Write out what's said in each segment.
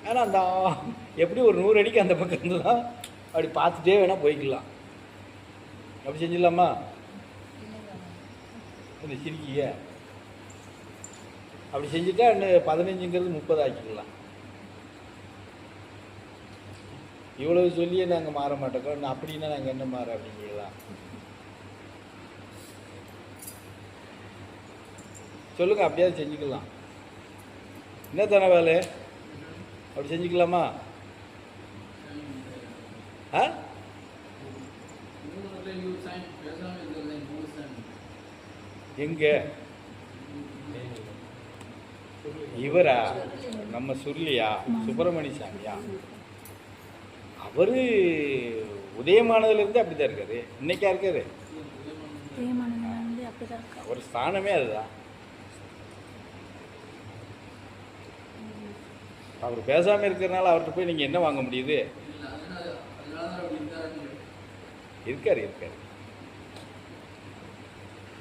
ஆனால் அந்த எப்படி ஒரு 100 அடிக்கு அந்த பக்கம் இருந்தெல்லாம் அப்படி பார்த்துட்டே வேணால் போய்க்கலாம். அப்படி செஞ்சிடலாமா? இந்த சிரிக்கிய அப்படி செஞ்சுட்டா இன்னும் 15ங்கிறது 30 ஆக்கிக்கலாம். இவ்வளவு சொல்லியே நாங்கள் மாற மாட்டோம், அப்படின்னா நாங்கள் என்ன மாற அப்படிங்கலாம் சொல்லுங்க. அப்படியாவது செஞ்சுக்கலாம். என்ன தானே வேலை? அப்படி செஞ்சுக்கலாமா? ஆ எங்க இவரா? நம்ம சுருளியா? சுப்பிரமணிய சாமியா? அவரு உதயமானதுல இருந்து அப்படிதான் இருக்காரு. இன்னைக்கா இருக்காரு? ஒரு ஸ்தானமே அதுதான். அவர் பேசாம இருக்கிறனால அவர்கிட்ட போய் நீங்க என்ன வாங்க முடியுது? இருக்காரு இருக்காரு.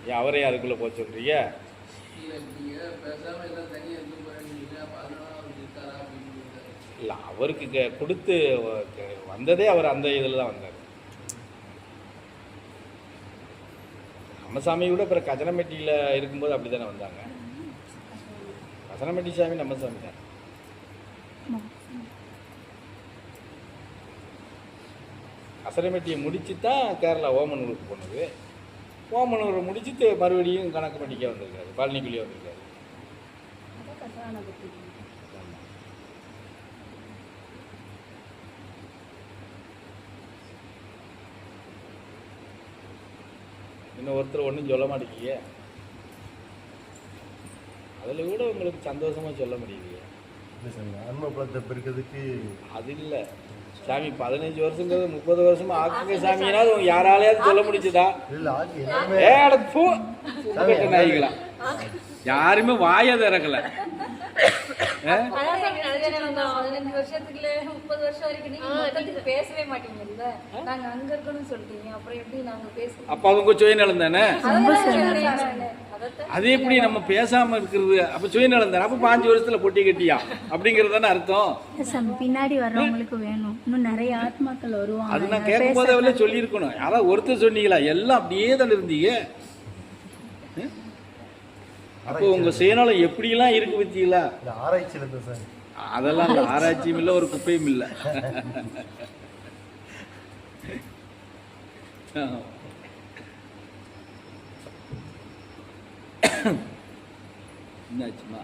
ஏன் அவரே அதுக்குள்ள போக சொல்றீங்க? இல்லை, அவருக்கு கொடுத்து வந்ததே அவர் அந்த இதில் தான் வந்தார். நம்ம விட அப்புறம் கஜனமெட்டியில் இருக்கும்போது அப்படி தானே வந்தாங்க. கஜனமெட்டி சாமி நம்ம சாமி தான். கசனமெட்டியை முடிச்சு தான் கேரளா ஓமனூருக்கு போனது. ஓமனூரை முடிச்சுட்டு மறுபடியும் கணக்கு பண்ணிக்க வந்திருக்காரு, பழனிக்குள்ளேயே வந்திருக்காரு. இன்னும் ஒருத்தர் ஒன்றும் சொல்ல மாட்டேங்கிய. அதில் கூட உங்களுக்கு சந்தோஷமாக சொல்ல முடியலையே. ஆன்ம பலத்தை பெருக்கிறதுக்கு அது இல்லை சாமி. 15 வருஷங்கிறது 30 வருஷமா ஆக்குங்க சாமினாலும் யாராலையாவது சொல்ல முடிச்சுதா? நாய்களா யாருமே வாயை திறக்கல. 15 வருஷத்துக்குள்ள 30 வருஷம் வரைக்கும் பேசவே மாட்டீங்கல்ல. நாங்க அங்க இருக்கணும்னு சொல்லிட்டீங்க, அப்புறம் எப்படி நாங்க பேசுவோம்? அப்ப அவங்க சுயநலம் தானே. அது எப்படி நம்ம பேசாம இருக்கிறது? அப்ப சுயநலம் தானே. அப்ப 5 வருஷத்துல பொட்டி கட்டியா அப்படிங்கிறது தானே அர்த்தம். பின்னாடி வர்றவங்களுக்கு வேணும், இன்னும் நிறைய ஆத்மாக்கள் வருவாங்க. அது நான் கேட்கும் போது அவளே சொல்லி இருக்கணும். யாராவது ஒருத்தர் சொன்னீங்களா? எல்லாம் அப்படியே தானே இருந்தீங்க. அப்போ உங்க சுயநலம் எப்படிலாம் இருக்கு பத்தீங்களா? ஆராய்ச்சியில் இருந்தேன் சார். அதெல்லாம் இல்லை, ஆராய்ச்சியும் இல்லை, ஒரு குப்பையும் இல்லை. என்னாச்சுமா?